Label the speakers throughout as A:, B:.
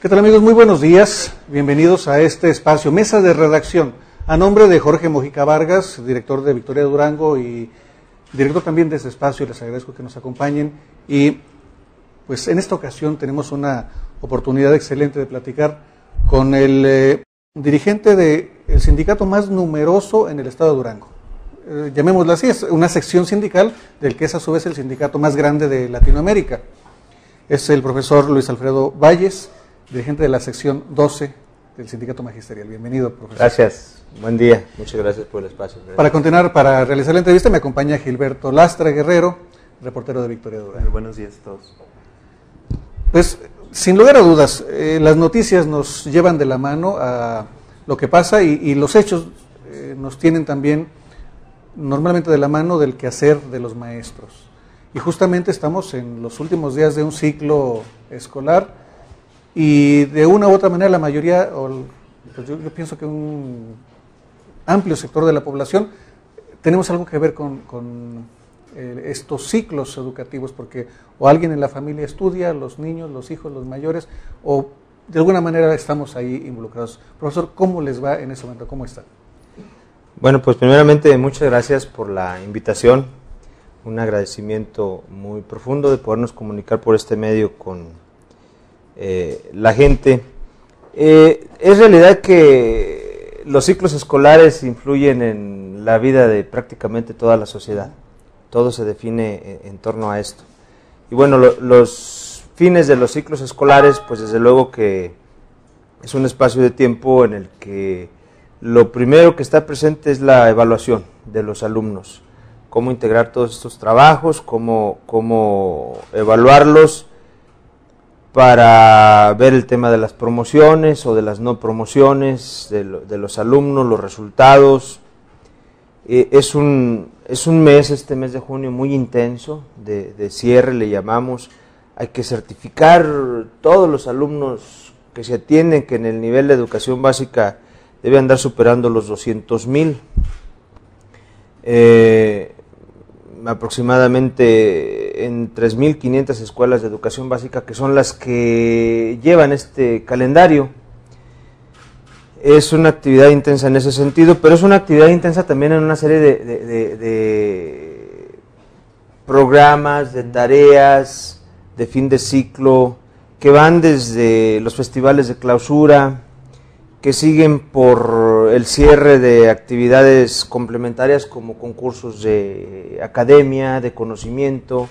A: ¿Qué tal, amigos? Muy buenos días. Bienvenidos a este espacio, Mesa de Redacción. A nombre de Jorge Mojica Vargas, director de Victoria de Durango y director también de este espacio, les agradezco que nos acompañen. Y pues en esta ocasión tenemos una oportunidad excelente de platicar con el dirigente del sindicato más numeroso en el estado de Durango. Llamémoslo así, es una sección sindical del que es a su vez el sindicato más grande de Latinoamérica. Es el profesor Luis Alfredo Valles, dirigente de la sección 12 del Sindicato Magisterial. Bienvenido, profesor.
B: Gracias, buen día, muchas gracias por el espacio. Gracias.
A: Para continuar, para realizar la entrevista, me acompaña Gilberto Lastra Guerrero, reportero de Victoria de Durango.
C: Buenos días a todos.
A: Pues, sin lugar a dudas, las noticias nos llevan de la mano a lo que pasa y los hechos nos tienen también normalmente de la mano del quehacer de los maestros. Y justamente estamos en los últimos días de un ciclo escolar. Y de una u otra manera la mayoría, pues yo pienso que un amplio sector de la población, tenemos algo que ver con estos ciclos educativos, porque o alguien en la familia estudia, los niños, los hijos, los mayores, o de alguna manera estamos ahí involucrados. Profesor, ¿cómo les va en ese momento? ¿Cómo están?
B: Bueno, pues primeramente muchas gracias por la invitación, un agradecimiento muy profundo de podernos comunicar por este medio con la gente. Es realidad que los ciclos escolares influyen en la vida de prácticamente toda la sociedad. Todo se define en torno a esto. Y bueno, los fines de los ciclos escolares, pues desde luego que es un espacio de tiempo en el que lo primero que está presente es la evaluación de los alumnos. Cómo integrar todos estos trabajos, cómo evaluarlos, para ver el tema de las promociones o de las no promociones de los alumnos, los resultados. Es un mes, este mes de junio, muy intenso, de cierre le llamamos. Hay que certificar todos los alumnos que se atienden, que en el nivel de educación básica debe andar superando los 200,000. Aproximadamente en 3.500 escuelas de educación básica, que son las que llevan este calendario. Es una actividad intensa en ese sentido, pero es una actividad intensa también en una serie de programas, de tareas, de fin de ciclo, que van desde los festivales de clausura, que siguen por el cierre de actividades complementarias como concursos de academia, de conocimiento,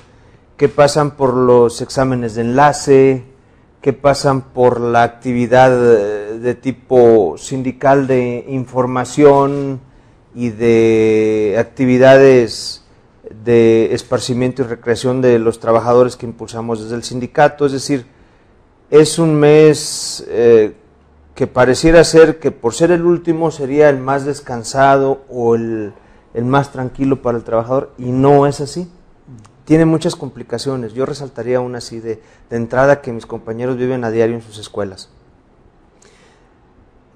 B: que pasan por los exámenes de enlace, que pasan por la actividad de tipo sindical de información y de actividades de esparcimiento y recreación de los trabajadores que impulsamos desde el sindicato. Es decir, es un mes que pareciera ser que por ser el último sería el más descansado o el más tranquilo para el trabajador, y no es así. Tiene muchas complicaciones. Yo resaltaría una así de entrada que mis compañeros viven a diario en sus escuelas.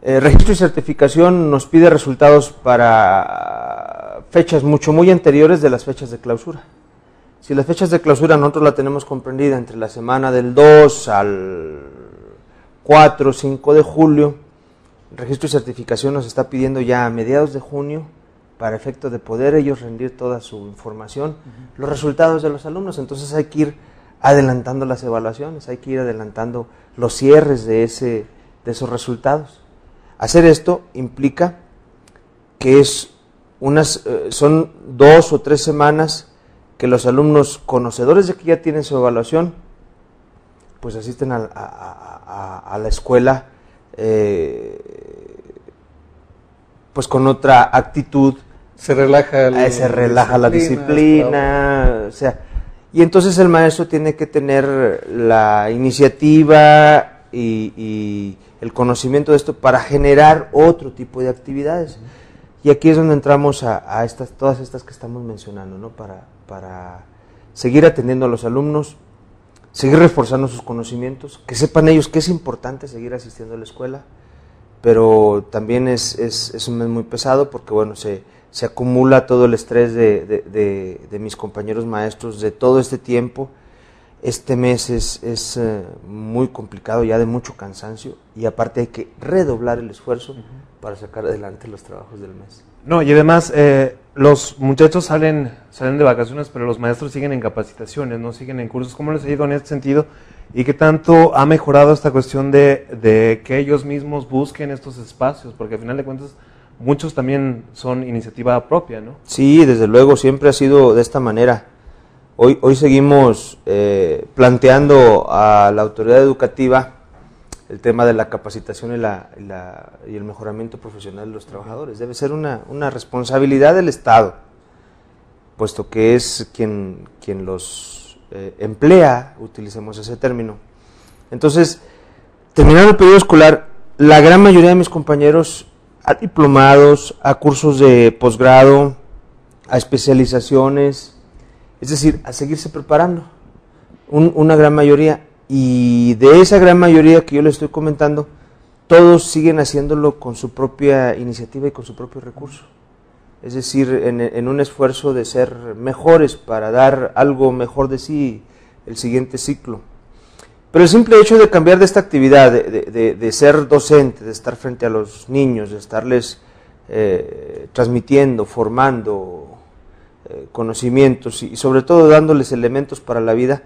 B: Registro y certificación nos pide resultados para fechas muy anteriores de las fechas de clausura. Si las fechas de clausura nosotros la tenemos comprendida entre la semana del 2 al 4 o 5 de julio, registro y certificación nos está pidiendo ya a mediados de junio, para efecto de poder ellos rendir toda su información, los resultados de los alumnos. Entonces hay que ir adelantando las evaluaciones, hay que ir adelantando los cierres de esos resultados. Hacer esto implica que son 2 o 3 semanas que los alumnos conocedores de que ya tienen su evaluación, pues asisten a la escuela pues con otra actitud.
A: Se relaja
B: la disciplina, o sea, Y entonces el maestro tiene que tener la iniciativa y el conocimiento de esto para generar otro tipo de actividades. Y aquí es donde entramos a todas estas que estamos mencionando, ¿no? Para seguir atendiendo a los alumnos, seguir reforzando sus conocimientos, que sepan ellos que es importante seguir asistiendo a la escuela, pero también es un mes muy pesado porque, bueno, se acumula todo el estrés de mis compañeros maestros de todo este tiempo. Este mes es muy complicado, ya de mucho cansancio, y aparte hay que redoblar el esfuerzo para sacar adelante los trabajos del mes.
C: No, y además los muchachos salen de vacaciones, pero los maestros siguen en capacitaciones, no siguen en cursos. ¿Cómo les ha ido en este sentido? ¿Y qué tanto ha mejorado esta cuestión de que ellos mismos busquen estos espacios? Porque al final de cuentas muchos también son iniciativa propia, ¿no?
B: Sí, desde luego, siempre ha sido de esta manera. Hoy seguimos planteando a la autoridad educativa el tema de la capacitación y el mejoramiento profesional de los trabajadores. Debe ser una responsabilidad del Estado, puesto que es quien los emplea, utilicemos ese término. Entonces, terminando el periodo escolar, la gran mayoría de mis compañeros a diplomados, a cursos de posgrado, a especializaciones, es decir, a seguirse preparando, una gran mayoría. Y de esa gran mayoría que yo les estoy comentando, todos siguen haciéndolo con su propia iniciativa y con su propio recurso. Es decir, en un esfuerzo de ser mejores para dar algo mejor de sí el siguiente ciclo. Pero el simple hecho de cambiar de esta actividad, de ser docente, de estar frente a los niños, de estarles transmitiendo, formando conocimientos y sobre todo dándoles elementos para la vida,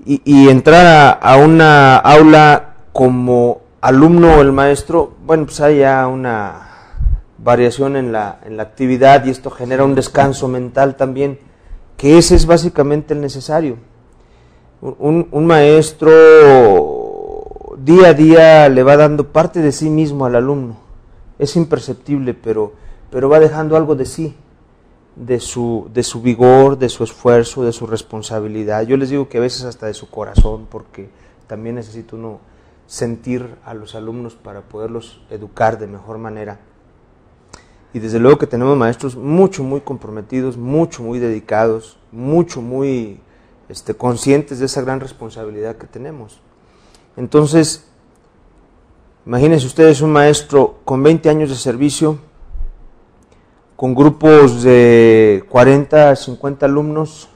B: y entrar a una aula como alumno o el maestro, bueno, pues hay ya una variación en la actividad y esto genera un descanso mental también, que ese es básicamente el necesario. Un maestro día a día le va dando parte de sí mismo al alumno, es imperceptible, pero va dejando algo de sí, de su vigor, de su esfuerzo, de su responsabilidad. Yo les digo que a veces hasta de su corazón, porque también necesita uno sentir a los alumnos para poderlos educar de mejor manera. Y desde luego que tenemos maestros muy comprometidos, muy dedicados, muy conscientes de esa gran responsabilidad que tenemos. Entonces, imagínense ustedes un maestro con 20 años de servicio, con grupos de 40 a 50 alumnos,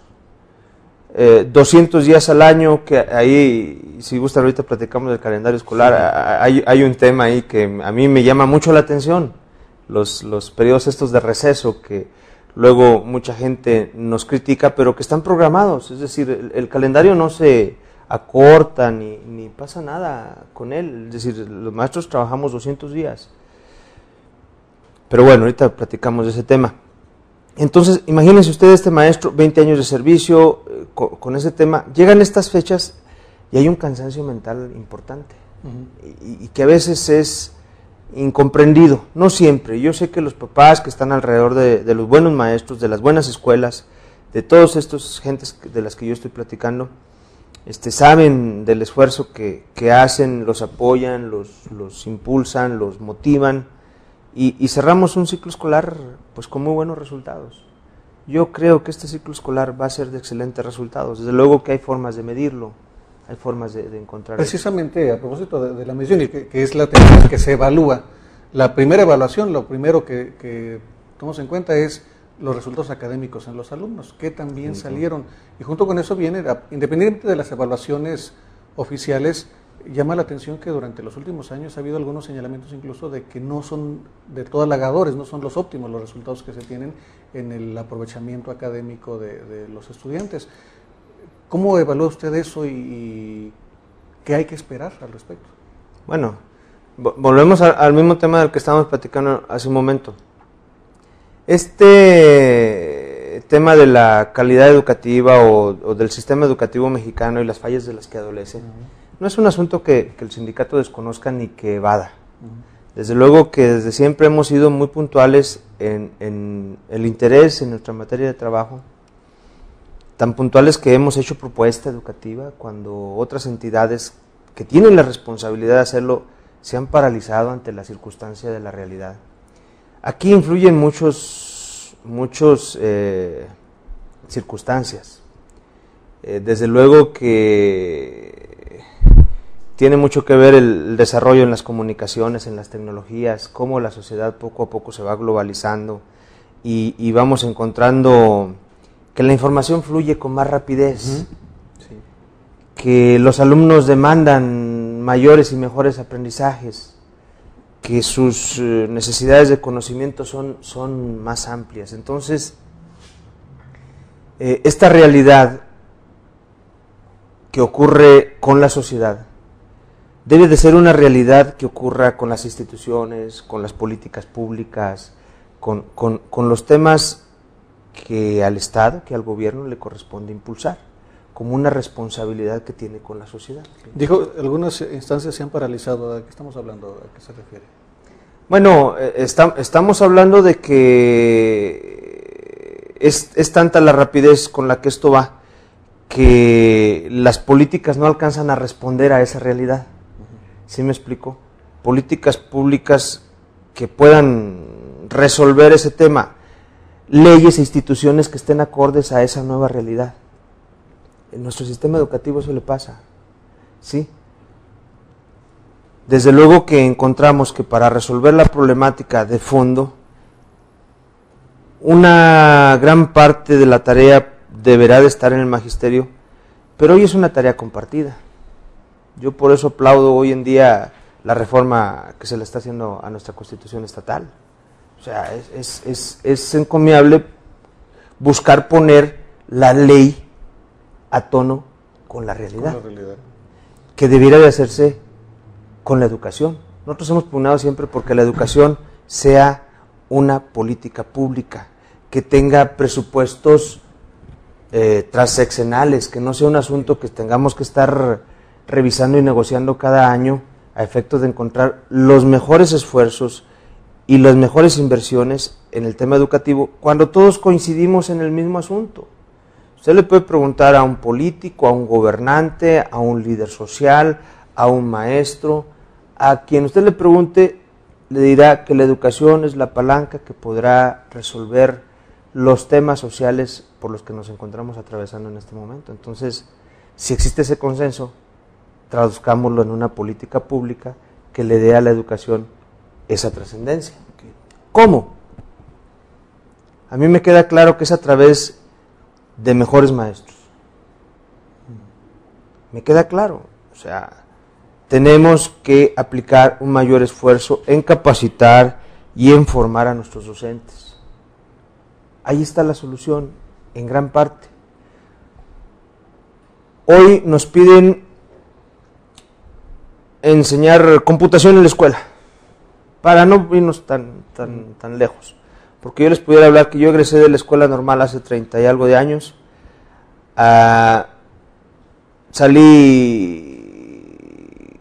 B: 200 días al año, que ahí, si gusta ahorita platicamos del calendario escolar, hay un tema ahí que a mí me llama mucho la atención, los periodos estos de receso, que luego mucha gente nos critica, pero que están programados, es decir, el calendario no se acorta ni pasa nada con él, es decir, los maestros trabajamos 200 días. Pero bueno, ahorita platicamos de ese tema. Entonces, imagínense ustedes este maestro, 20 años de servicio, con ese tema, llegan estas fechas y hay un cansancio mental importante, y que a veces es incomprendido, no siempre. Yo sé que los papás que están alrededor de los buenos maestros, de las buenas escuelas, de todas estas gentes de las que yo estoy platicando, saben del esfuerzo que hacen, los apoyan, los impulsan, los motivan, y cerramos un ciclo escolar pues con muy buenos resultados. Yo creo que este ciclo escolar va a ser de excelentes resultados. Desde luego que hay formas de medirlo, hay formas de encontrar.
A: Precisamente a propósito de la medición, y que es la teoría que se evalúa, la primera evaluación, lo primero que tomamos en cuenta es los resultados académicos en los alumnos, que también salieron. Y junto con eso viene, independientemente de las evaluaciones oficiales, llama la atención que durante los últimos años ha habido algunos señalamientos incluso de que no son de todo halagadores, no son los óptimos los resultados que se tienen en el aprovechamiento académico de los estudiantes. ¿Cómo evalúa usted eso y qué hay que esperar al respecto?
B: Bueno, volvemos al mismo tema del que estábamos platicando hace un momento. Este tema de la calidad educativa o del sistema educativo mexicano y las fallas de las que adolece, no es un asunto que el sindicato desconozca ni que evada. Desde luego que desde siempre hemos sido muy puntuales en el interés en nuestra materia de trabajo, tan puntuales que hemos hecho propuesta educativa cuando otras entidades que tienen la responsabilidad de hacerlo se han paralizado ante la circunstancia de la realidad. Aquí influyen muchas circunstancias. Desde luego que tiene mucho que ver el desarrollo en las comunicaciones, en las tecnologías, cómo la sociedad poco a poco se va globalizando y vamos encontrando que la información fluye con más rapidez, sí, que los alumnos demandan mayores y mejores aprendizajes, que sus necesidades de conocimiento son más amplias. Entonces, esta realidad que ocurre con la sociedad debe de ser una realidad que ocurra con las instituciones, con las políticas públicas, con los temas que al Estado, que al gobierno le corresponde impulsar, como una responsabilidad que tiene con la sociedad.
A: Dijo, algunas instancias se han paralizado. ¿A qué estamos hablando? ¿A qué se refiere?
B: Bueno, estamos hablando de que es tanta la rapidez con la que esto va, que las políticas no alcanzan a responder a esa realidad. ¿Sí me explico? Políticas públicas que puedan resolver ese tema, leyes e instituciones que estén acordes a esa nueva realidad. En nuestro sistema educativo eso le pasa, ¿sí? Desde luego que encontramos que para resolver la problemática de fondo, una gran parte de la tarea deberá de estar en el magisterio, pero hoy es una tarea compartida. Yo por eso aplaudo hoy en día la reforma que se le está haciendo a nuestra Constitución estatal. O sea, es encomiable buscar poner la ley a tono con la realidad, que debiera de hacerse con la educación. Nosotros hemos pugnado siempre porque la educación sea una política pública, que tenga presupuestos transeccionales, que no sea un asunto que tengamos que estar revisando y negociando cada año a efectos de encontrar los mejores esfuerzos y las mejores inversiones en el tema educativo, cuando todos coincidimos en el mismo asunto. Usted le puede preguntar a un político, a un gobernante, a un líder social, a un maestro, a quien usted le pregunte, le dirá que la educación es la palanca que podrá resolver los temas sociales por los que nos encontramos atravesando en este momento. Entonces, si existe ese consenso, traduzcámoslo en una política pública que le dé a la educación esa trascendencia. ¿Cómo? A mí me queda claro que es a través de mejores maestros. Me queda claro. O sea, tenemos que aplicar un mayor esfuerzo en capacitar y en formar a nuestros docentes. Ahí está la solución, en gran parte. Hoy nos piden enseñar computación en la escuela, para no irnos tan lejos. Porque yo les pudiera hablar que yo egresé de la escuela normal hace 30 y algo de años. Salí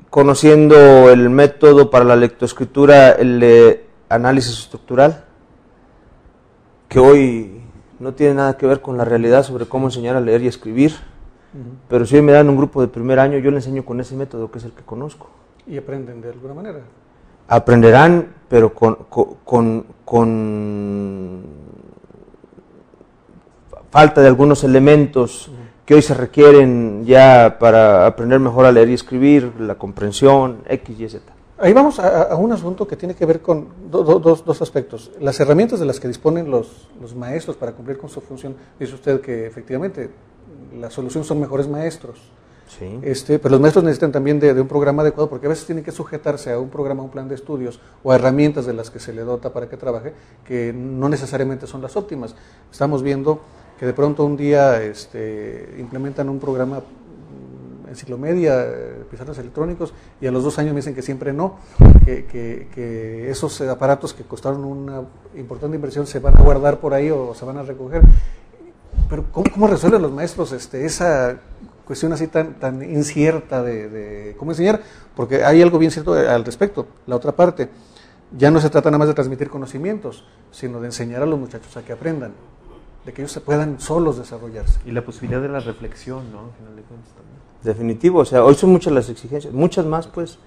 B: conociendo el método para la lectoescritura, el de análisis estructural, que hoy no tiene nada que ver con la realidad sobre cómo enseñar a leer y escribir. Pero si hoy me dan un grupo de primer año, yo le enseño con ese método que es el que conozco.
A: ¿Y aprenden de alguna manera?
B: Aprenderán, pero con falta de algunos elementos que hoy se requieren ya para aprender mejor a leer y escribir, la comprensión, X, Y, Z.
A: Ahí vamos a un asunto que tiene que ver con dos aspectos. Las herramientas de las que disponen los maestros para cumplir con su función. Dice usted que efectivamente la solución son mejores maestros.
B: Sí.
A: Pero los maestros necesitan también de un programa adecuado, porque a veces tienen que sujetarse a un programa, a un plan de estudios o a herramientas de las que se le dota para que trabaje, que no necesariamente son las óptimas. Estamos viendo que de pronto un día implementan un programa enciclomedia, pizarras electrónicos, y a los 2 años me dicen que siempre no, que esos aparatos que costaron una importante inversión se van a guardar por ahí o se van a recoger. Pero ¿cómo resuelven los maestros esa cuestión así tan incierta de cómo enseñar? Porque hay algo bien cierto al respecto. La otra parte, ya no se trata nada más de transmitir conocimientos, sino de enseñar a los muchachos a que aprendan. de que ellos se puedan solos desarrollarse.
C: Y la posibilidad de la reflexión, ¿no? Al final de cuentas también.
B: Definitivo, o sea, hoy son muchas las exigencias, muchas más, pues.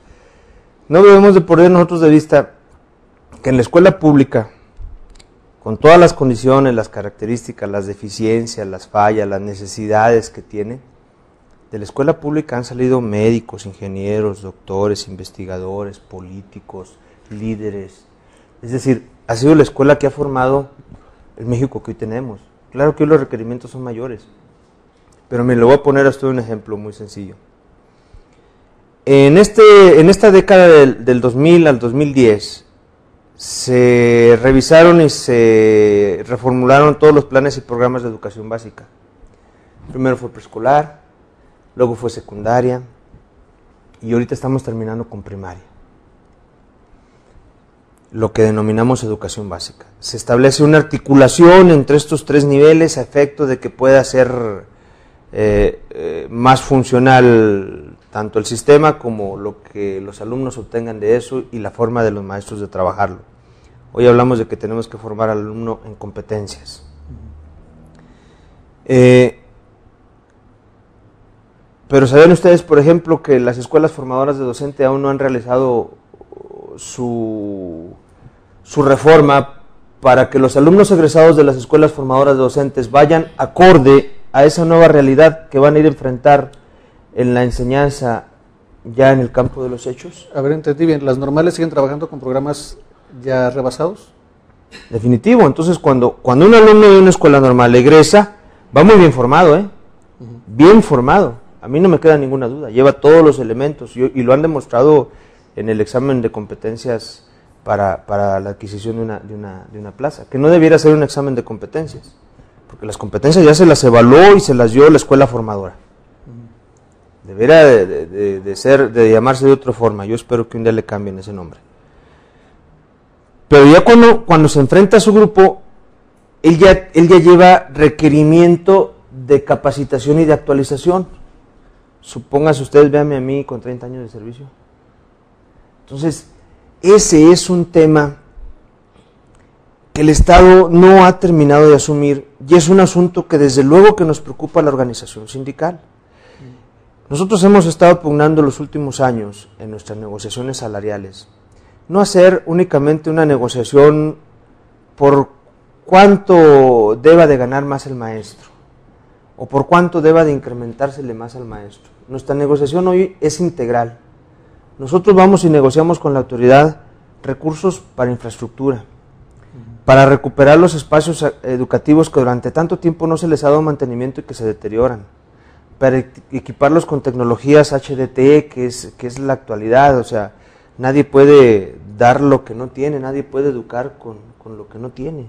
B: No debemos de perder nosotros de vista que en la escuela pública, con todas las condiciones, las características, las deficiencias, las fallas, las necesidades que tiene, de la escuela pública han salido médicos, ingenieros, doctores, investigadores, políticos, líderes. Es decir, ha sido la escuela que ha formado el México que hoy tenemos. Claro que hoy los requerimientos son mayores, pero me lo voy a poner a usted un ejemplo muy sencillo. En esta década del 2000 al 2010, se revisaron y se reformularon todos los planes y programas de educación básica. Primero fue preescolar, luego fue secundaria, y ahorita estamos terminando con primaria, lo que denominamos educación básica. Se establece una articulación entre estos tres niveles a efecto de que pueda ser más funcional tanto el sistema como lo que los alumnos obtengan de eso y la forma de los maestros de trabajarlo. Hoy hablamos de que tenemos que formar al alumno en competencias. Pero ¿saben ustedes, por ejemplo, que las escuelas formadoras de docente aún no han realizado su reforma para que los alumnos egresados de las escuelas formadoras de docentes vayan acorde a esa nueva realidad que van a ir a enfrentar en la enseñanza ya en el campo de los hechos?
A: A ver, entendí bien, ¿las normales siguen trabajando con programas ya rebasados?
B: Definitivo, entonces cuando un alumno de una escuela normal egresa, va muy bien formado, bien formado, a mí no me queda ninguna duda, lleva todos los elementos y lo han demostrado en el examen de competencias para la adquisición de una plaza, que no debiera ser un examen de competencias, porque las competencias ya se las evaluó y se las dio la escuela formadora. Debería de llamarse de otra forma. Yo espero que un día le cambien ese nombre. Pero ya cuando se enfrenta a su grupo, él ya lleva requerimiento de capacitación y de actualización. Supóngase ustedes, véanme a mí con 30 años de servicio. Entonces, ese es un tema que el Estado no ha terminado de asumir y es un asunto que desde luego que nos preocupa a la organización sindical. Nosotros hemos estado pugnando los últimos años en nuestras negociaciones salariales, no hacer únicamente una negociación por cuánto deba de ganar más el maestro o por cuánto deba de incrementársele más al maestro. Nuestra negociación hoy es integral. Nosotros vamos y negociamos con la autoridad recursos para infraestructura, para recuperar los espacios educativos que durante tanto tiempo no se les ha dado mantenimiento y que se deterioran, para equiparlos con tecnologías HDT, que es la actualidad. O sea, nadie puede dar lo que no tiene, nadie puede educar con lo que no tiene.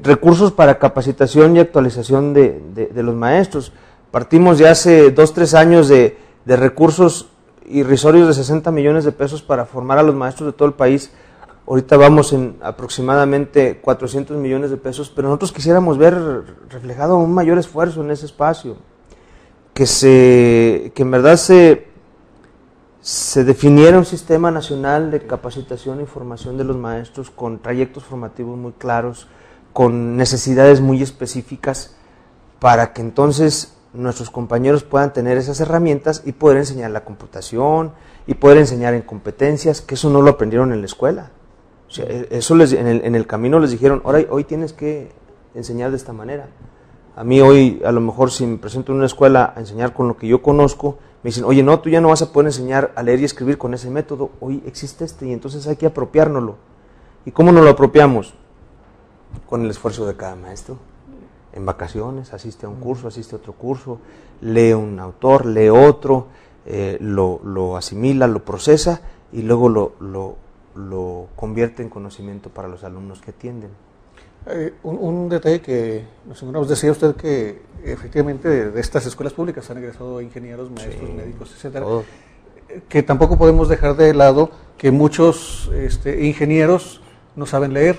B: Recursos para capacitación y actualización de los maestros. Partimos de hace 2-3 años de recursos irrisorios de 60 millones de pesos para formar a los maestros de todo el país. Ahorita vamos en aproximadamente 400 millones de pesos, pero nosotros quisiéramos ver reflejado un mayor esfuerzo en ese espacio, que en verdad se definiera un sistema nacional de capacitación y formación de los maestros con trayectos formativos muy claros, con necesidades muy específicas, para que entonces nuestros compañeros puedan tener esas herramientas y poder enseñar la computación y poder enseñar en competencias, que eso no lo aprendieron en la escuela. O sea, eso en el camino les dijeron, hoy tienes que enseñar de esta manera. A mí hoy, a lo mejor, si me presento en una escuela a enseñar con lo que yo conozco, me dicen, oye, no, tú ya no vas a poder enseñar a leer y escribir con ese método. Hoy existe y entonces hay que apropiárnoslo. ¿Y cómo nos lo apropiamos? Con el esfuerzo de cada maestro. En vacaciones, asiste a un curso, asiste a otro curso, lee un autor, lee otro, lo asimila, lo procesa y luego lo convierte en conocimiento para los alumnos que atienden.
A: Un detalle que nos decía usted que efectivamente de estas escuelas públicas han egresado ingenieros, maestros, médicos, etcétera.
B: Todo.
A: Que tampoco podemos dejar de lado que muchos ingenieros no saben leer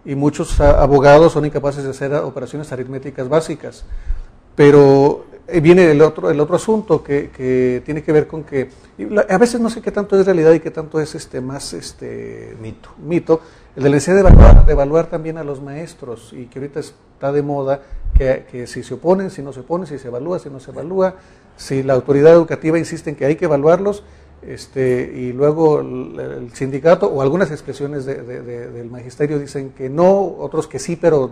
A: y muchos abogados son incapaces de hacer operaciones aritméticas básicas. Pero viene el otro asunto que tiene que ver con que a veces no sé qué tanto es realidad y qué tanto es más mito, el de la necesidad de evaluar también a los maestros, y que ahorita está de moda que si se oponen, si no se oponen, si se evalúa, si no se evalúa, si la autoridad educativa insiste en que hay que evaluarlos, y luego el sindicato o algunas expresiones del magisterio dicen que no, otros que sí, pero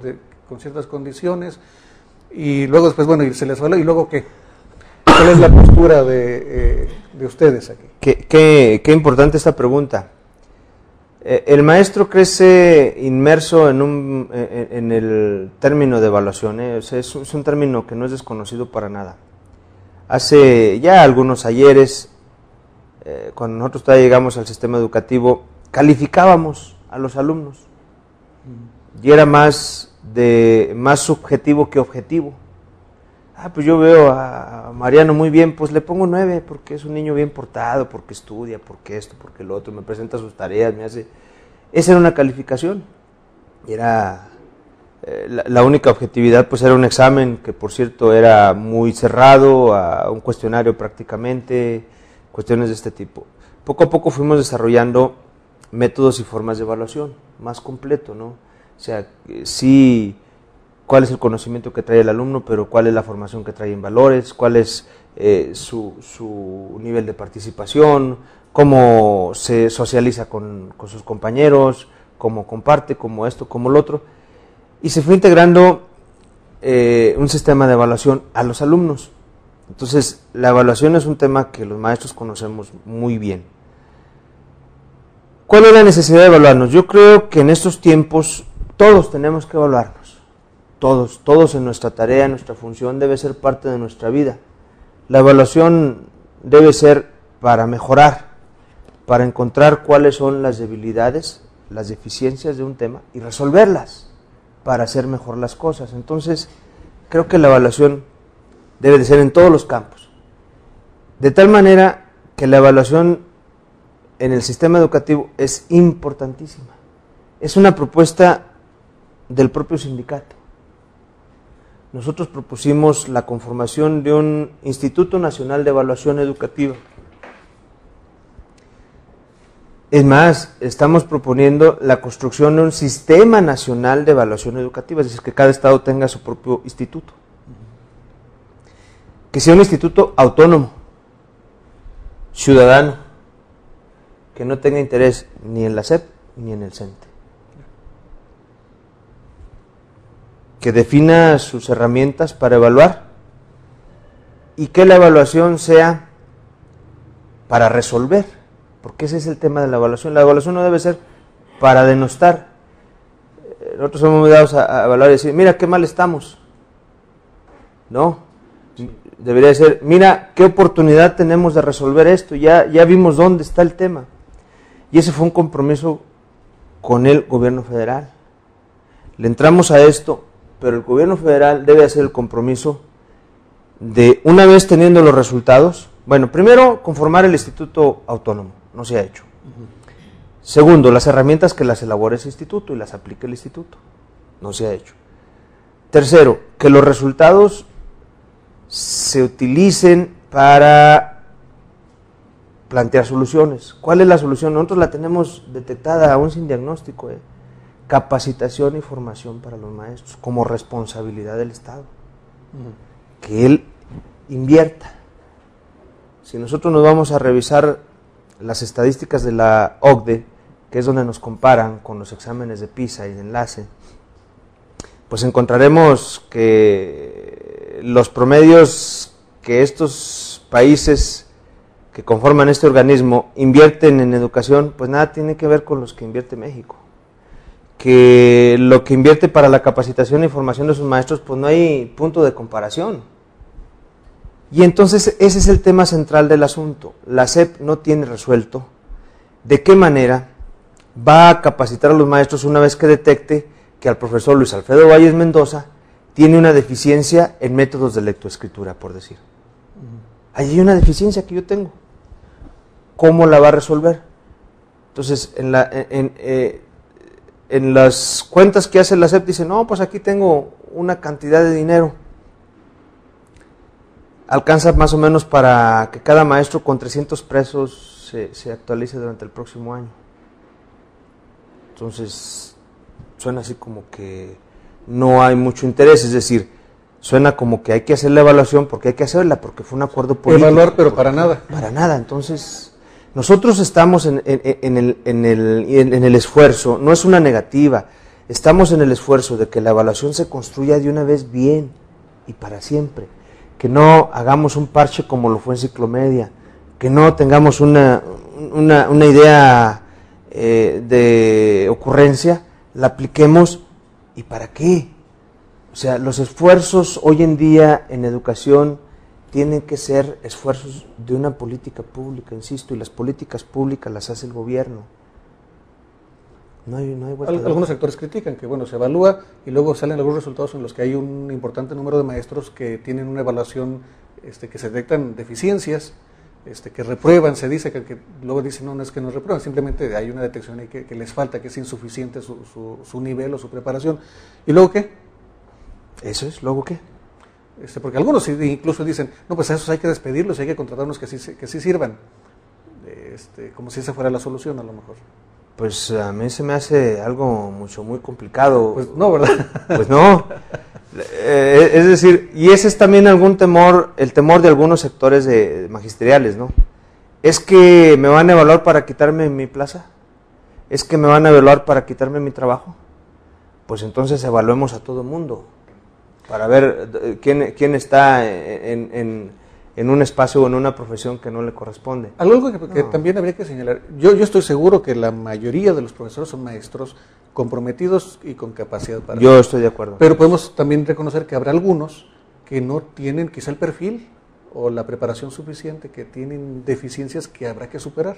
A: con ciertas condiciones, y luego después, bueno, y se les evalúa, y luego ¿qué? ¿Cuál es la postura de ustedes aquí?
B: Qué importante esta pregunta. El maestro crece inmerso en el término de evaluación, o sea, es un término que no es desconocido para nada. Hace ya algunos ayeres, cuando nosotros todavía llegamos al sistema educativo, calificábamos a los alumnos y era más subjetivo que objetivo. Pues yo veo a Mariano muy bien, pues le pongo 9 porque es un niño bien portado, porque estudia, porque esto, porque lo otro, me presenta sus tareas, me hace... Esa era una calificación. Y era la única objetividad, pues era un examen que, por cierto, era muy cerrado, a un cuestionario prácticamente, cuestiones de este tipo. Poco a poco fuimos desarrollando métodos y formas de evaluación más completo, ¿no? O sea, sí, cuál es el conocimiento que trae el alumno, pero cuál es la formación que trae en valores, cuál es su nivel de participación, cómo se socializa con sus compañeros, cómo comparte, cómo esto, cómo lo otro. Y se fue integrando un sistema de evaluación a los alumnos. Entonces, la evaluación es un tema que los maestros conocemos muy bien. ¿Cuál es la necesidad de evaluarnos? Yo creo que en estos tiempos todos tenemos que evaluarnos. Todos en nuestra tarea, en nuestra función, debe ser parte de nuestra vida. La evaluación debe ser para mejorar, para encontrar cuáles son las debilidades, las deficiencias de un tema y resolverlas para hacer mejor las cosas. Entonces, creo que la evaluación debe de ser en todos los campos. De tal manera que la evaluación en el sistema educativo es importantísima. Es una propuesta del propio sindicato. Nosotros propusimos la conformación de un Instituto Nacional de Evaluación Educativa. Es más, estamos proponiendo la construcción de un Sistema Nacional de Evaluación Educativa, es decir, que cada estado tenga su propio instituto. Que sea un instituto autónomo, ciudadano, que no tenga interés ni en la SEP ni en el CENTE. Que defina sus herramientas para evaluar y que la evaluación sea para resolver, porque ese es el tema de la evaluación. La evaluación no debe ser para denostar. Nosotros somos muy dados a evaluar y decir, mira qué mal estamos. No, debería ser, mira qué oportunidad tenemos de resolver esto, ya vimos dónde está el tema. Y ese fue un compromiso con el gobierno federal. Le entramos a esto, pero el gobierno federal debe hacer el compromiso de, una vez teniendo los resultados, bueno, primero, conformar el instituto autónomo, no se ha hecho. Segundo, las herramientas que las elabore ese instituto y las aplique el instituto, no se ha hecho. Tercero, que los resultados se utilicen para plantear soluciones. ¿Cuál es la solución? Nosotros la tenemos detectada aún sin diagnóstico, capacitación y formación para los maestros como responsabilidad del Estado. Que él invierta. Si nosotros nos vamos a revisar las estadísticas de la OCDE, que es donde nos comparan con los exámenes de PISA y de enlace, pues encontraremos que los promedios que estos países que conforman este organismo invierten en educación, pues nada tiene que ver con los que invierte México. Que lo que invierte para la capacitación y formación de sus maestros, pues no hay punto de comparación. Y entonces ese es el tema central del asunto. La SEP no tiene resuelto de qué manera va a capacitar a los maestros una vez que detecte que al profesor Luis Alfredo Valles Mendoza tiene una deficiencia en métodos de lectoescritura, por decir. Ahí hay una deficiencia que yo tengo. ¿Cómo la va a resolver? Entonces, en las cuentas que hace la SEP dice, no, pues aquí tengo una cantidad de dinero. alcanza más o menos para que cada maestro con 300 pesos se actualice durante el próximo año. Entonces, suena así como que no hay mucho interés, es decir, suena como que hay que hacer la evaluación porque hay que hacerla, porque fue un acuerdo político.
A: Evaluar, pero para nada.
B: Para nada, entonces, nosotros estamos en el esfuerzo, no es una negativa, estamos en el esfuerzo de que la evaluación se construya de una vez bien y para siempre, que no hagamos un parche como lo fue en Ciclomedia, que no tengamos una idea de ocurrencia, la apliquemos y para qué. O sea, los esfuerzos hoy en día en educación tienen que ser esfuerzos de una política pública, insisto, y las políticas públicas las hace el gobierno. No hay vuelta.
A: Algunos sectores critican que, bueno, se evalúa y luego salen algunos resultados en los que hay un importante número de maestros que tienen una evaluación, que se detectan deficiencias, que reprueban, se dice que luego dicen, no es que no reprueban, simplemente hay una detección ahí que les falta, que es insuficiente su nivel o su preparación. ¿Y luego qué?
B: Eso es, ¿luego qué?
A: Porque algunos incluso dicen, no, pues a esos hay que despedirlos y hay que contratarnos que sí sirvan, como si esa fuera la solución a lo mejor.
B: Pues a mí se me hace algo muy complicado.
A: Pues no, ¿verdad?
B: Pues no. Es decir, y ese es también algún temor, el temor de algunos sectores magisteriales, ¿no? ¿Es que me van a evaluar para quitarme mi plaza? ¿Es que me van a evaluar para quitarme mi trabajo? Pues entonces evaluemos a todo mundo, para ver quién está en un espacio o en una profesión que no le corresponde.
A: Algo que también habría que señalar, yo estoy seguro que la mayoría de los profesores son maestros comprometidos y con capacidad para...
B: Yo estoy de acuerdo.
A: Pero podemos también reconocer que habrá algunos que no tienen quizá el perfil o la preparación suficiente, que tienen deficiencias que habrá que superar.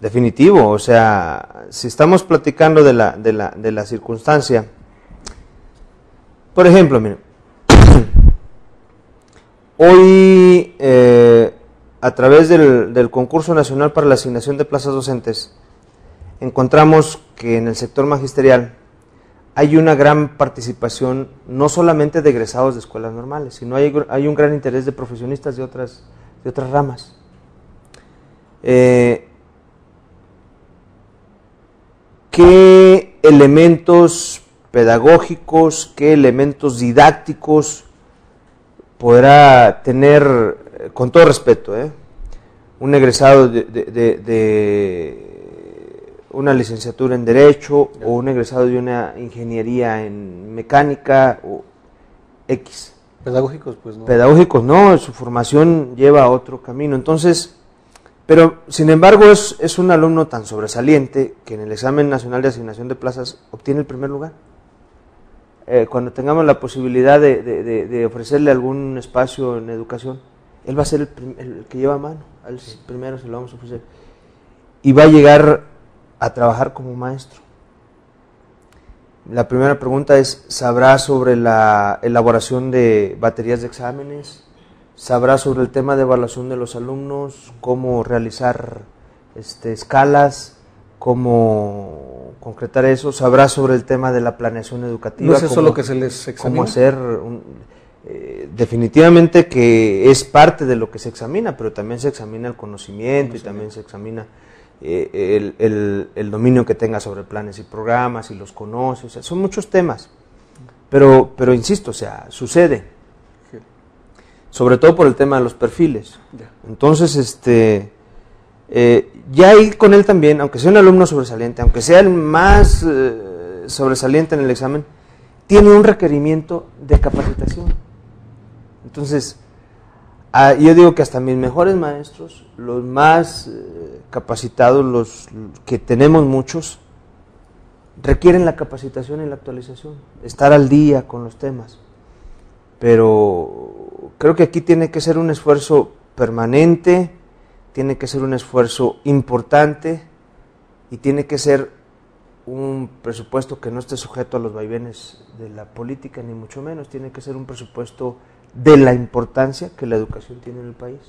B: Definitivo, o sea, si estamos platicando de la circunstancia, por ejemplo, miren, hoy a través del concurso nacional para la asignación de plazas docentes, encontramos que en el sector magisterial hay una gran participación, no solamente de egresados de escuelas normales, sino hay un gran interés de profesionistas de otras ramas. ¿Qué elementos pedagógicos, qué elementos didácticos podrá tener, con todo respeto, un egresado de una licenciatura en Derecho o un egresado de una ingeniería en mecánica o X?
A: Pedagógicos, pues no.
B: Pedagógicos no, su formación lleva a otro camino. Entonces, pero sin embargo es un alumno tan sobresaliente que en el examen nacional de asignación de plazas obtiene el primer lugar. Cuando tengamos la posibilidad de ofrecerle algún espacio en educación, él va a ser el que lleva a mano, al primero se lo vamos a ofrecer. Y va a llegar a trabajar como maestro. La primera pregunta es, ¿sabrá sobre la elaboración de baterías de exámenes? ¿Sabrá sobre el tema de evaluación de los alumnos? ¿Cómo realizar escalas? ¿Cómo concretar eso? ¿Sabrá sobre el tema de la planeación educativa?
A: ¿No es eso lo que se les examina?
B: ¿Cómo hacer? Definitivamente que es parte de lo que se examina, pero también se examina el conocimiento y también se examina el dominio que tenga sobre planes y programas, y los conoce, o sea, son muchos temas, pero insisto, o sea, sucede, sobre todo por el tema de los perfiles. Entonces, ya ahí con él también, aunque sea un alumno sobresaliente, aunque sea el más sobresaliente en el examen, tiene un requerimiento de capacitación. Entonces, yo digo que hasta mis mejores maestros, los más capacitados, los que tenemos muchos, requieren la capacitación y la actualización, estar al día con los temas. Pero creo que aquí tiene que ser un esfuerzo permanente, tiene que ser un esfuerzo importante y tiene que ser un presupuesto que no esté sujeto a los vaivenes de la política, ni mucho menos. Tiene que ser un presupuesto de la importancia que la educación tiene en el país.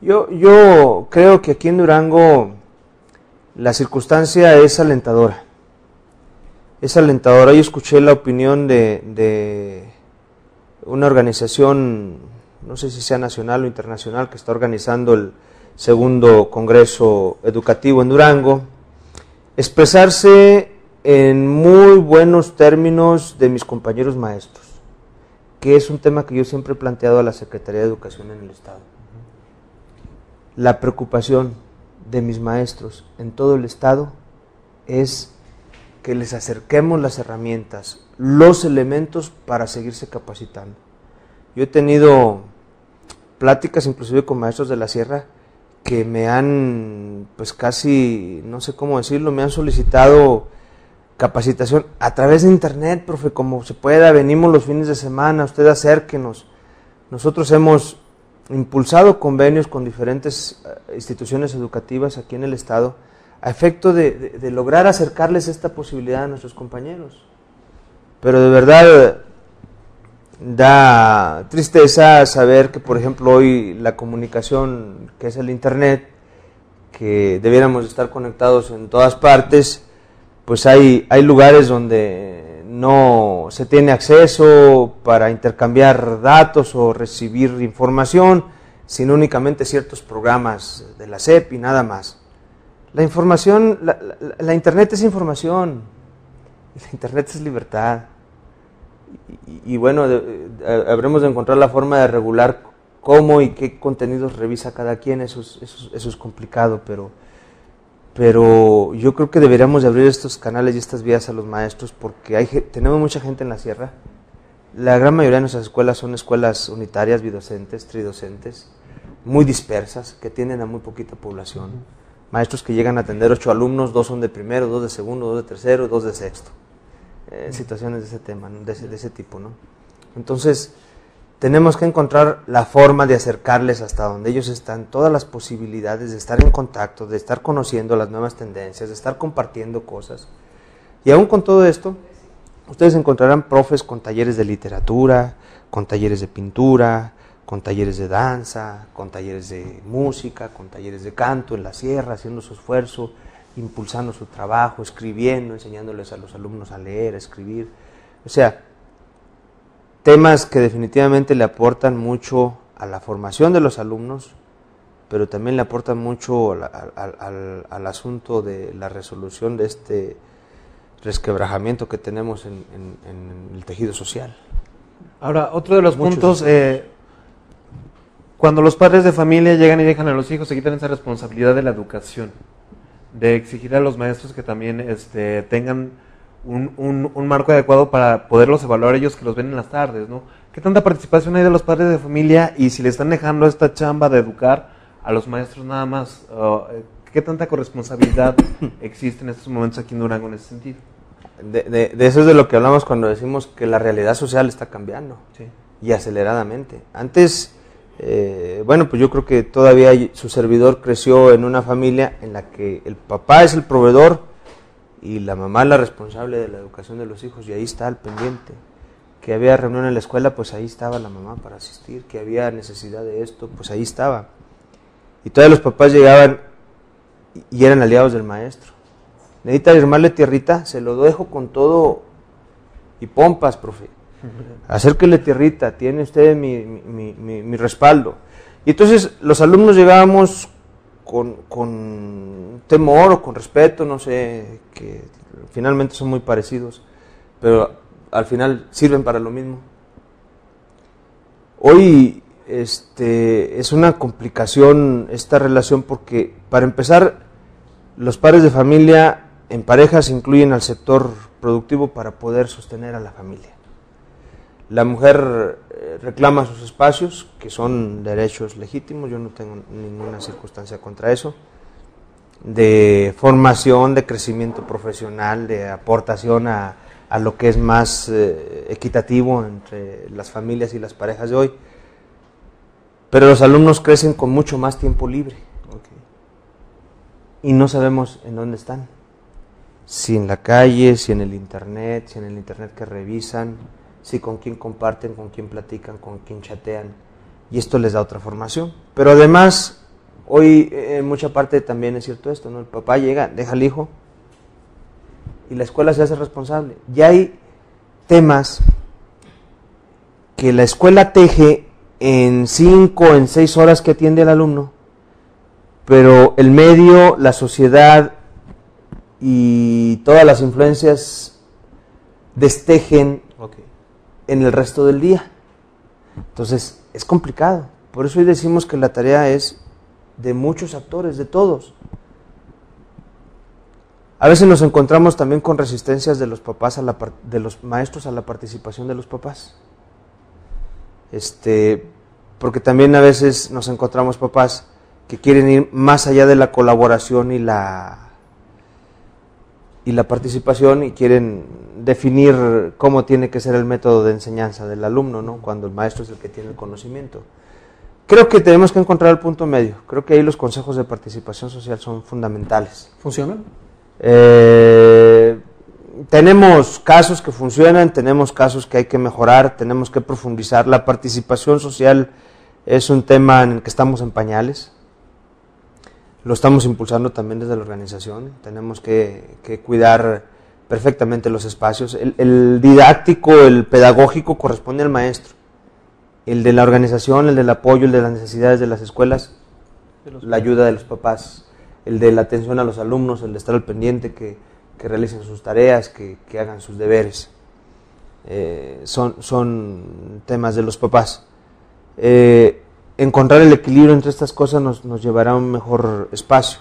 B: Yo creo que aquí en Durango la circunstancia es alentadora. Es alentadora. Yo escuché la opinión de una organización no sé si sea nacional o internacional, que está organizando el segundo Congreso Educativo en Durango, expresarse en muy buenos términos de mis compañeros maestros, que es un tema que yo siempre he planteado a la Secretaría de Educación en el Estado. La preocupación de mis maestros en todo el Estado es que les acerquemos las herramientas, los elementos para seguirse capacitando. Yo he tenido pláticas inclusive con maestros de la sierra que me han, pues casi, no sé cómo decirlo, me han solicitado capacitación a través de internet, profe, como se pueda, venimos los fines de semana, usted acérquenos. Nosotros hemos impulsado convenios con diferentes instituciones educativas aquí en el Estado a efecto de lograr acercarles esta posibilidad a nuestros compañeros. Pero de verdad da tristeza saber que, por ejemplo, hoy la comunicación, que es el internet, que debiéramos estar conectados en todas partes, pues hay lugares donde no se tiene acceso para intercambiar datos o recibir información, sino únicamente ciertos programas de la SEP y nada más. La información, la internet es información, la internet es libertad. Y bueno, habremos de encontrar la forma de regular cómo y qué contenidos revisa cada quien, eso es complicado, pero yo creo que deberíamos de abrir estos canales y estas vías a los maestros, porque tenemos mucha gente en la sierra. La gran mayoría de nuestras escuelas son escuelas unitarias, bidocentes, tridocentes, muy dispersas, que tienden a muy poquita población. Maestros que llegan a atender 8 alumnos, 2 son de primero, 2 de segundo, 2 de tercero, 2 de sexto. Situaciones de ese tema, ¿no? de ese tipo, ¿no? Entonces, tenemos que encontrar la forma de acercarles hasta donde ellos están, todas las posibilidades de estar en contacto, de estar conociendo las nuevas tendencias, de estar compartiendo cosas. Y aún con todo esto, ustedes encontrarán profes con talleres de literatura, con talleres de pintura, con talleres de danza, con talleres de música, con talleres de canto en la sierra, haciendo su esfuerzo, impulsando su trabajo, escribiendo, enseñándoles a los alumnos a leer, a escribir. O sea, temas que definitivamente le aportan mucho a la formación de los alumnos, pero también le aportan mucho al asunto de la resolución de este resquebrajamiento que tenemos en el tejido social.
C: Ahora, otro de los puntos, cuando los padres de familia llegan y dejan a los hijos, se quitan esa responsabilidad de la educación, de exigir a los maestros que también tengan un marco adecuado para poderlos evaluar ellos que los ven en las tardes, ¿no? ¿Qué tanta participación hay de los padres de familia y si le están dejando esta chamba de educar a los maestros nada más? ¿Qué tanta corresponsabilidad existe en estos momentos aquí en Durango en ese sentido?
B: De eso es de lo que hablamos cuando decimos que la realidad social está cambiando, sí, y aceleradamente. Antes, bueno, pues yo creo que todavía su servidor creció en una familia en la que el papá es el proveedor y la mamá es la responsable de la educación de los hijos, y ahí está al pendiente. Que había reunión en la escuela, pues ahí estaba la mamá para asistir. Que había necesidad de esto, pues ahí estaba. Y todos los papás llegaban y eran aliados del maestro. Necesita armarle tierrita, se lo dejo con todo y pompas, profe. Acérquele tierrita, tiene usted mi respaldo. Y entonces los alumnos llegábamos con temor o con respeto, no sé, que finalmente son muy parecidos, pero al final sirven para lo mismo. Hoy es una complicación esta relación porque, para empezar, los padres de familia en parejas incluyen al sector productivo para poder sostener a la familia. La mujer reclama sus espacios, que son derechos legítimos, yo no tengo ninguna circunstancia contra eso, de formación, de crecimiento profesional, de aportación a lo que es más equitativo entre las familias y las parejas de hoy. Pero los alumnos crecen con mucho más tiempo libre, y no sabemos en dónde están. Si en la calle, si en el internet que revisan, si con quién comparten, con quién platican, con quién chatean, y esto les da otra formación. Pero además, hoy en mucha parte también es cierto esto, ¿no? El papá llega, deja al hijo, y la escuela se hace responsable. Ya hay temas que la escuela teje en 5, en 6 horas que atiende al alumno, pero el medio, la sociedad y todas las influencias destejen en el resto del día. Entonces, es complicado. Por eso hoy decimos que la tarea es de muchos actores, de todos. A veces nos encontramos también con resistencias de los papás, de los maestros a la participación de los papás. Porque también a veces nos encontramos papás que quieren ir más allá de la colaboración y la participación y quieren definir cómo tiene que ser el método de enseñanza del alumno, ¿no? Cuando el maestro es el que tiene el conocimiento. Creo que tenemos que encontrar el punto medio. Creo que ahí los consejos de participación social son fundamentales.
A: ¿Funcionan?
B: Tenemos casos que funcionan, tenemos casos que hay que mejorar, tenemos que profundizar. La participación social es un tema en el que estamos en pañales. Lo estamos impulsando también desde la organización. Tenemos que cuidar perfectamente los espacios. El didáctico, el pedagógico corresponde al maestro. El de la organización, el del apoyo, el de las necesidades de las escuelas, la ayuda de los papás, el de la atención a los alumnos, el de estar al pendiente, que realicen sus tareas, que hagan sus deberes. Son temas de los papás. Encontrar el equilibrio entre estas cosas nos llevará a un mejor espacio.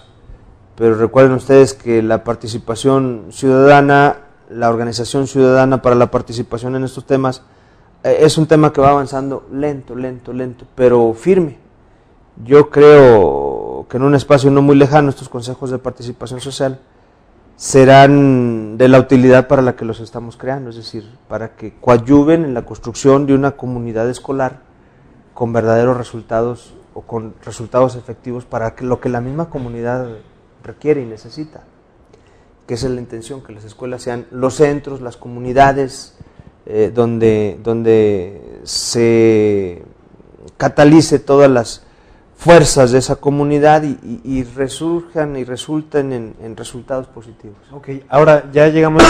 B: Pero recuerden ustedes que la participación ciudadana, la organización ciudadana para la participación en estos temas, es un tema que va avanzando lento, pero firme. Yo creo que en un espacio no muy lejano estos consejos de participación social serán de la utilidad para la que los estamos creando, es decir, para que coadyuven en la construcción de una comunidad escolar con verdaderos resultados o con resultados efectivos para lo que la misma comunidad requiere y necesita, que esa es la intención, que las escuelas sean los centros, las comunidades donde se catalice todas las fuerzas de esa comunidad y resurjan y resulten en resultados positivos.
C: Ok, ahora ya llegamos,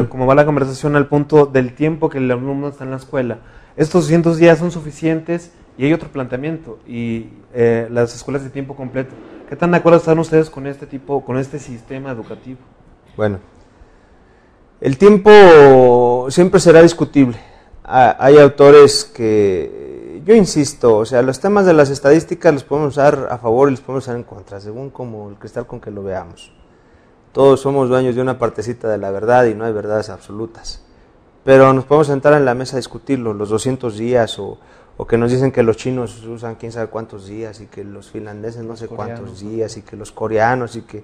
C: como va la conversación, al punto del tiempo que el alumno está en la escuela. Estos 200 días son suficientes y hay otro planteamiento, y las escuelas de tiempo completo. ¿Qué tan de acuerdo están ustedes con este sistema educativo?
B: Bueno, el tiempo siempre será discutible. Hay autores que, yo insisto, o sea, los temas de las estadísticas los podemos usar a favor y los podemos usar en contra, según como el cristal con que lo veamos. Todos somos dueños de una partecita de la verdad y no hay verdades absolutas. Pero nos podemos sentar en la mesa a discutirlo, los 200 días o que nos dicen que los chinos usan quién sabe cuántos días y que los finlandeses no sé cuántos días y que los coreanos y que...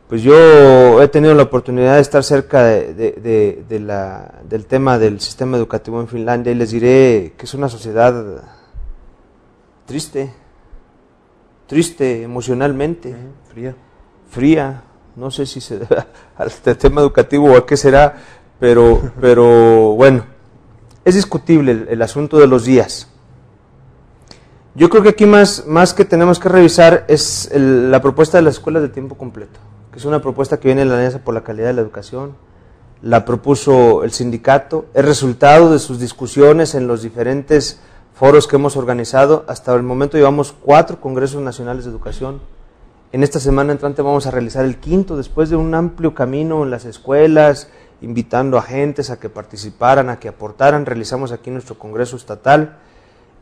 B: Pues yo he tenido la oportunidad de estar cerca del tema del sistema educativo en Finlandia y les diré que es una sociedad triste emocionalmente, fría, no sé si se debe al tema educativo o a qué será, pero bueno, es discutible el asunto de los días. Yo creo que aquí más que tenemos que revisar es la propuesta de las escuelas de tiempo completo, que es una propuesta que viene de la Alianza por la Calidad de la Educación, la propuso el sindicato, es resultado de sus discusiones en los diferentes foros que hemos organizado. Hasta el momento llevamos 4 congresos nacionales de educación. En esta semana entrante vamos a realizar el 5º, después de un amplio camino en las escuelas, invitando a agentes a que participaran, a que aportaran. Realizamos aquí nuestro congreso estatal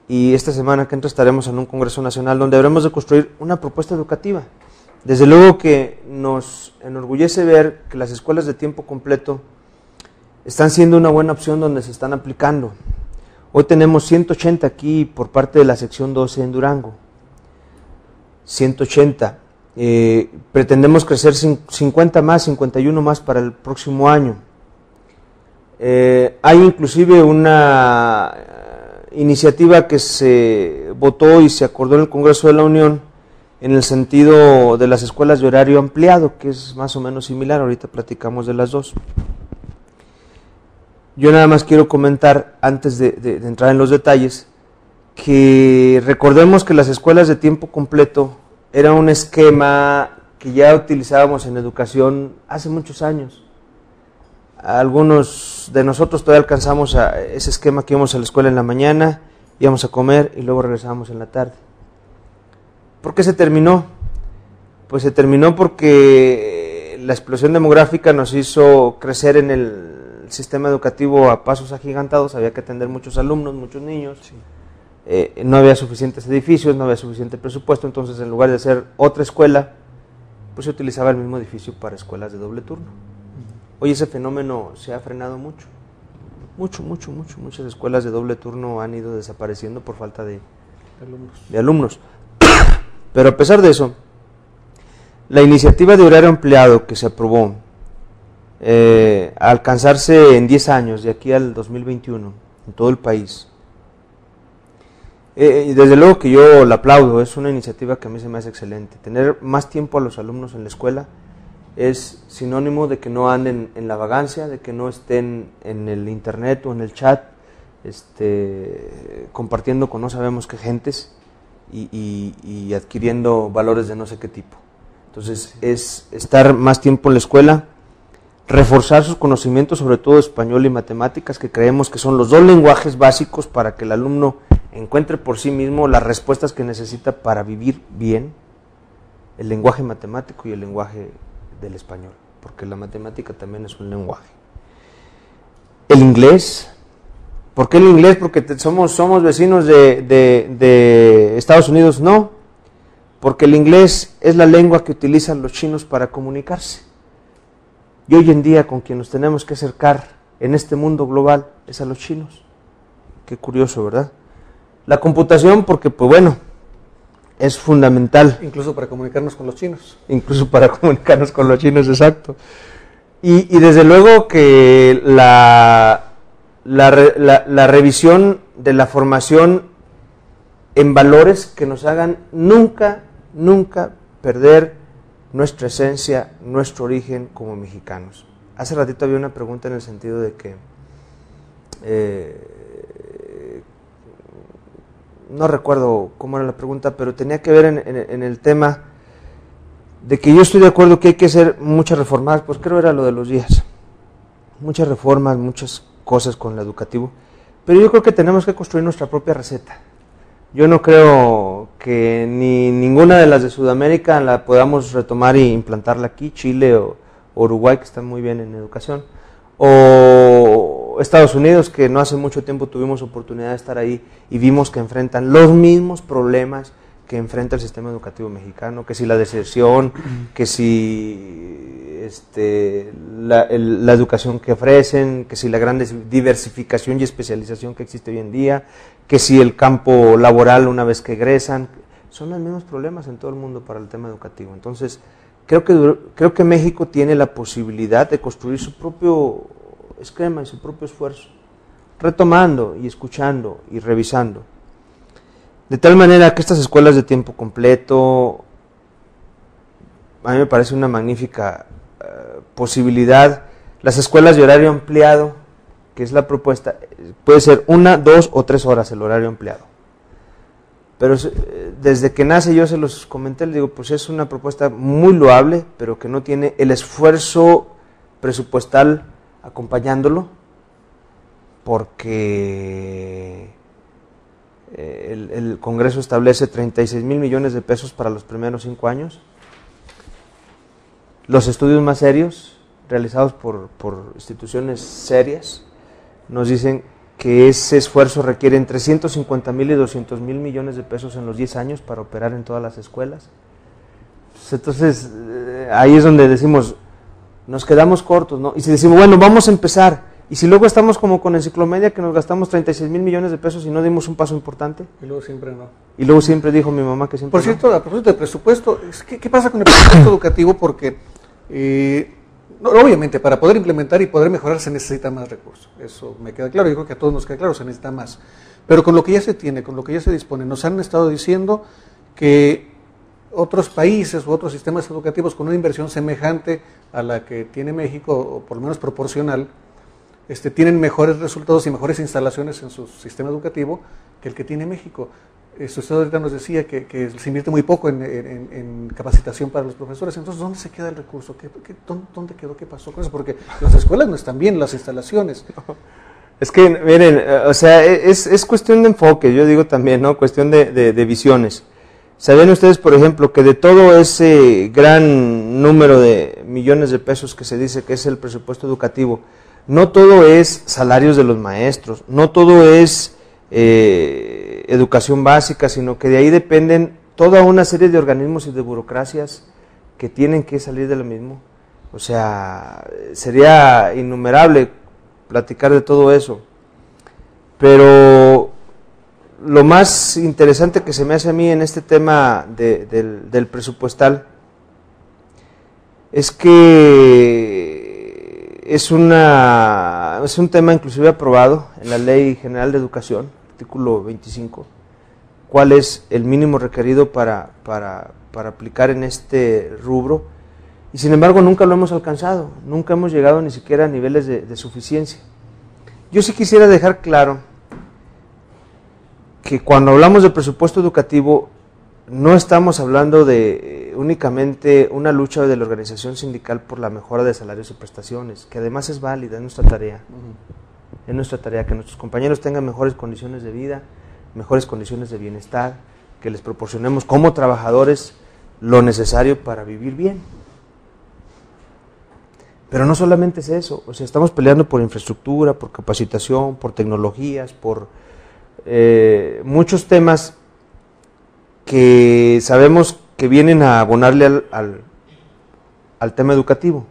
B: y esta semana que entra estaremos en un congreso nacional donde habremos de construir una propuesta educativa. Desde luego que nos enorgullece ver que las escuelas de tiempo completo están siendo una buena opción donde se están aplicando. Hoy tenemos 180 aquí por parte de la sección 12 en Durango. 180. Pretendemos crecer 50 más, 51 más para el próximo año. Hay inclusive una iniciativa que se votó y se acordó en el Congreso de la Unión en el sentido de las escuelas de horario ampliado, que es más o menos similar. Ahorita platicamos de las dos. Yo nada más quiero comentar, antes de entrar en los detalles, que recordemos que las escuelas de tiempo completo era un esquema que ya utilizábamos en educación hace muchos años. Algunos de nosotros todavía alcanzamos ese esquema que íbamos a la escuela en la mañana íbamos a comer y luego regresábamos en la tarde. ¿Por qué se terminó? Pues se terminó porque la explosión demográfica nos hizo crecer en el sistema educativo a pasos agigantados, había que atender muchos alumnos, muchos niños, no había suficientes edificios, no había suficiente presupuesto, entonces en lugar de hacer otra escuela, pues se utilizaba el mismo edificio para escuelas de doble turno. Hoy ese fenómeno se ha frenado mucho. Muchas escuelas de doble turno han ido desapareciendo por falta de alumnos. Pero a pesar de eso, la iniciativa de horario ampliado que se aprobó, a alcanzarse en 10 años, de aquí al 2021, en todo el país, y desde luego que yo la aplaudo, es una iniciativa que a mí se me hace excelente. Tener más tiempo a los alumnos en la escuela es sinónimo de que no anden en la vagancia, de que no estén en el internet o en el chat, compartiendo con no sabemos qué gentes y adquiriendo valores de no sé qué tipo. Entonces es estar más tiempo en la escuela, reforzar sus conocimientos, sobre todo español y matemáticas, que creemos que son los dos lenguajes básicos para que el alumno encuentre por sí mismo las respuestas que necesita para vivir bien, el lenguaje matemático y el lenguaje del español, porque la matemática también es un lenguaje. El inglés, ¿por qué el inglés? Porque somos vecinos de Estados Unidos, no, porque el inglés es la lengua que utilizan los chinos para comunicarse. Y hoy en día con quien nos tenemos que acercar en este mundo global es a los chinos. Qué curioso, ¿verdad? La computación, porque pues bueno, es fundamental.
A: Incluso para comunicarnos con los chinos.
B: Incluso para comunicarnos con los chinos, exacto. Y desde luego que la revisión de la formación en valores que nos hagan nunca perder nuestra esencia, nuestro origen como mexicanos. Hace ratito había una pregunta en el sentido de que no recuerdo cómo era la pregunta, pero tenía que ver en el tema de que yo estoy de acuerdo que hay que hacer muchas reformas, pues creo era lo de los días, muchas reformas, muchas cosas con lo educativo, pero yo creo que tenemos que construir nuestra propia receta. Yo no creo que ni ninguna de las de Sudamérica la podamos retomar e implantarla aquí, Chile o Uruguay, que están muy bien en educación, o Estados Unidos, que no hace mucho tiempo tuvimos oportunidad de estar ahí y vimos que enfrentan los mismos problemas que enfrenta el sistema educativo mexicano, que si la deserción, que si la educación que ofrecen, que si la gran diversificación y especialización que existe hoy en día, que si el campo laboral una vez que egresan, son los mismos problemas en todo el mundo para el tema educativo. Entonces, creo que México tiene la posibilidad de construir su propio esquema y su propio esfuerzo, retomando y escuchando y revisando. De tal manera que estas escuelas de tiempo completo, a mí me parece una magnífica posibilidad. Las escuelas de horario ampliado, que es la propuesta, puede ser 1, 2 o 3 horas el horario ampliado. Pero desde que nace, yo se los comenté, les digo, pues es una propuesta muy loable, pero que no tiene el esfuerzo presupuestal acompañándolo, porque el Congreso establece 36,000 millones de pesos para los primeros 5 años. Los estudios más serios, realizados por instituciones serias, nos dicen que ese esfuerzo requiere entre 150,000 y 200,000 millones de pesos en los 10 años para operar en todas las escuelas. Entonces, ahí es donde decimos, nos quedamos cortos, ¿no? Y si decimos, bueno, vamos a empezar, y si luego estamos como con Enciclomedia, que nos gastamos 36,000 millones de pesos y no dimos un paso importante.
A: Y luego siempre no.
B: Y luego siempre dijo mi mamá que siempre
A: Por cierto, a propósito de presupuesto, ¿qué pasa con el presupuesto educativo? Porque, obviamente, para poder implementar y poder mejorar se necesita más recursos. Eso me queda claro, yo creo que a todos nos queda claro, se necesita más. Pero con lo que ya se tiene, con lo que ya se dispone, nos han estado diciendo que otros países u otros sistemas educativos con una inversión semejante a la que tiene México, o por lo menos proporcional, tienen mejores resultados y mejores instalaciones en su sistema educativo que el que tiene México. Usted ahorita nos decía que se invierte muy poco en capacitación para los profesores. Entonces, ¿dónde se queda el recurso? ¿Dónde quedó? ¿Qué pasó con eso? Porque las escuelas no están bien, las instalaciones.
B: Es que, miren, o sea, es cuestión de enfoque, yo digo también, ¿no? Cuestión de visiones. ¿Sabían ustedes, por ejemplo, que de todo ese gran número de millones de pesos que se dice que es el presupuesto educativo, no todo es salarios de los maestros, no todo es educación básica, sino que de ahí dependen toda una serie de organismos y de burocracias que tienen que salir de lo mismo? O sea, sería innumerable platicar de todo eso, pero lo más interesante que se me hace a mí en este tema del presupuestal es que es un tema inclusive aprobado en la Ley General de Educación, artículo 25, cuál es el mínimo requerido para aplicar en este rubro, y sin embargo nunca lo hemos alcanzado, nunca hemos llegado ni siquiera a niveles de suficiencia. Yo sí quisiera dejar claro que cuando hablamos de presupuesto educativo no estamos hablando de únicamente una lucha de la organización sindical por la mejora de salarios y prestaciones, que además es válida, es nuestra tarea. Es nuestra tarea que nuestros compañeros tengan mejores condiciones de vida, mejores condiciones de bienestar, que les proporcionemos como trabajadores lo necesario para vivir bien. Pero no solamente es eso, o sea, estamos peleando por infraestructura, por capacitación, por tecnologías, por muchos temas que sabemos que vienen a abonarle al tema educativo.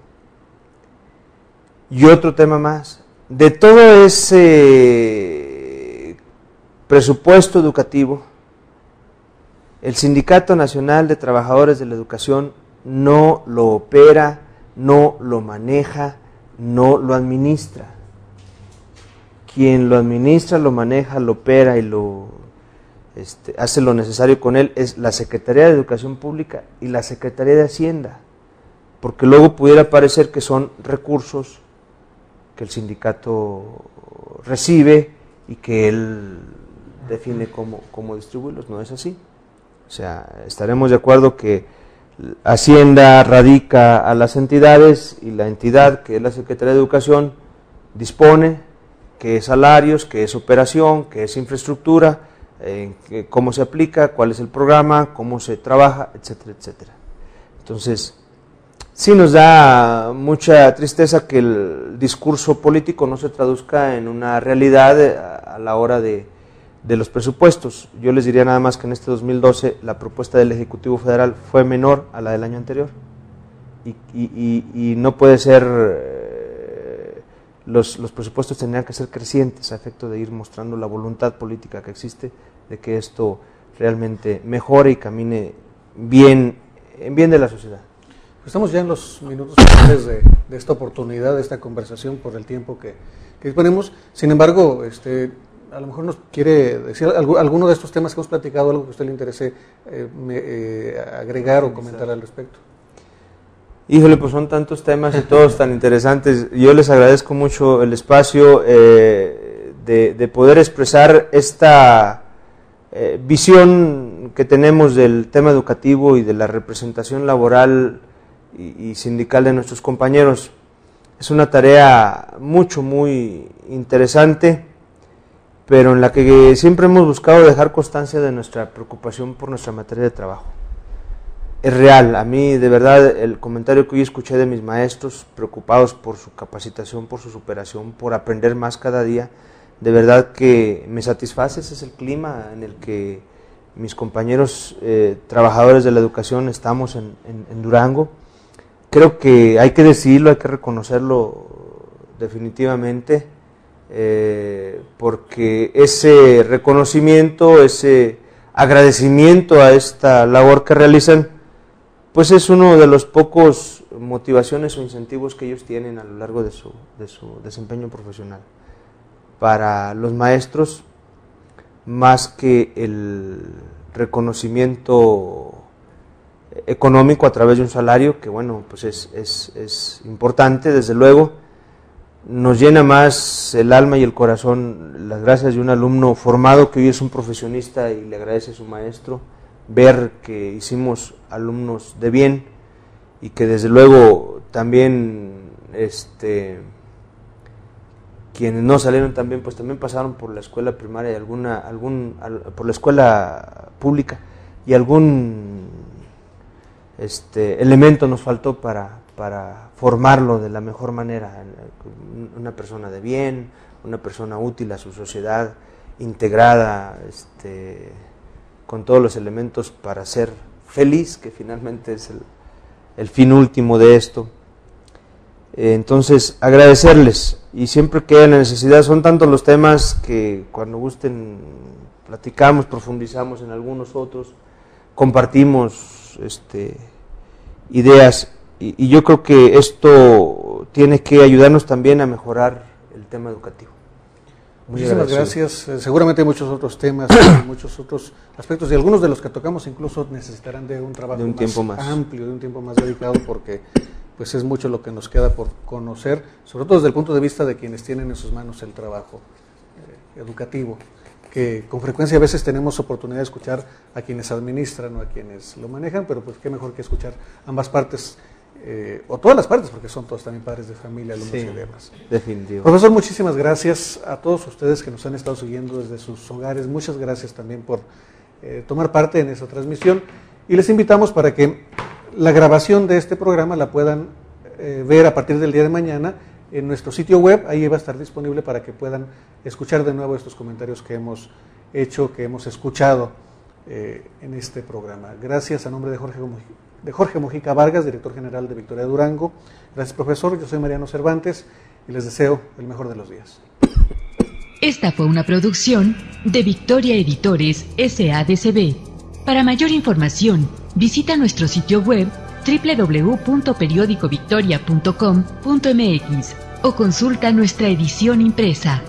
B: Y otro tema más, de todo ese presupuesto educativo, el Sindicato Nacional de Trabajadores de la Educación no lo opera, no lo maneja, no lo administra. Quien lo administra, lo maneja, lo opera y hace lo necesario con él es la Secretaría de Educación Pública y la Secretaría de Hacienda, porque luego pudiera parecer que son recursos que el sindicato recibe y que él define cómo distribuirlos. No es así. O sea, estaremos de acuerdo que Hacienda radica a las entidades y la entidad, que es la Secretaría de Educación, dispone qué es salarios, qué es operación, qué es infraestructura, cómo se aplica, cuál es el programa, cómo se trabaja, etcétera, etcétera. Entonces, sí nos da mucha tristeza que el discurso político no se traduzca en una realidad a la hora de los presupuestos. Yo les diría nada más que en este 2012 la propuesta del Ejecutivo Federal fue menor a la del año anterior y no puede ser, los presupuestos tendrían que ser crecientes a efecto de ir mostrando la voluntad política que existe de que esto realmente mejore y camine bien, en bien de la sociedad.
A: Estamos ya en los minutos finales de esta oportunidad, de esta conversación por el tiempo que disponemos. Sin embargo, a lo mejor nos quiere decir alguno de estos temas que hemos platicado, algo que a usted le interese agregar o comentar al respecto.
B: Híjole, pues son tantos temas y todos tan interesantes. Yo les agradezco mucho el espacio de poder expresar esta visión que tenemos del tema educativo y de la representación laboral y sindical de nuestros compañeros. Es una tarea muy interesante, pero en la que siempre hemos buscado dejar constancia de nuestra preocupación por nuestra materia de trabajo. Es real, a mí de verdad el comentario que hoy escuché de mis maestros preocupados por su capacitación, por su superación, por aprender más cada día, de verdad que me satisface. Ese es el clima en el que mis compañeros trabajadores de la educación estamos en Durango. Creo que hay que decirlo, hay que reconocerlo definitivamente, porque ese reconocimiento, ese agradecimiento a esta labor que realizan, pues es uno de los pocos motivaciones o incentivos que ellos tienen a lo largo de su desempeño profesional. Para los maestros, más que el reconocimiento económico a través de un salario, que bueno, pues es importante, desde luego, nos llena más el alma y el corazón las gracias de un alumno formado que hoy es un profesionista y le agradece a su maestro, ver que hicimos alumnos de bien y que desde luego también quienes no salieron también, pues también pasaron por la escuela primaria y por la escuela pública, y algún elemento nos faltó para formarlo de la mejor manera, una persona de bien, una persona útil a su sociedad, integrada, con todos los elementos para ser feliz, que finalmente es el fin último de esto. Entonces, agradecerles, y siempre que haya la necesidad, son tantos los temas que cuando gusten platicamos, profundizamos en algunos otros, compartimos ideas, y yo creo que esto tiene que ayudarnos también a mejorar el tema educativo.
A: Muchísimas gracias. Seguramente hay muchos otros temas, muchos otros aspectos, y algunos de los que tocamos incluso necesitarán de un trabajo más amplio, de un tiempo más dedicado, porque pues es mucho lo que nos queda por conocer, sobre todo desde el punto de vista de quienes tienen en sus manos el trabajo educativo, que con frecuencia a veces tenemos oportunidad de escuchar a quienes administran o a quienes lo manejan, pero pues qué mejor que escuchar ambas partes, o todas las partes, porque son todos también padres de familia, alumnos y demás.
B: Definitivo.
A: Profesor, muchísimas gracias a todos ustedes que nos han estado siguiendo desde sus hogares. Muchas gracias también por tomar parte en esta transmisión, y les invitamos para que la grabación de este programa la puedan ver a partir del día de mañana en nuestro sitio web. Ahí va a estar disponible para que puedan escuchar de nuevo estos comentarios que hemos hecho, que hemos escuchado en este programa. Gracias a nombre de Jorge Mojica Vargas, director general de Victoria Durango. Gracias, profesor. Yo soy Mariano Cervantes y les deseo el mejor de los días.
D: Esta fue una producción de Victoria Editores SADCB. Para mayor información, visita nuestro sitio web www.periodicovictoria.com.mx o consulta nuestra edición impresa.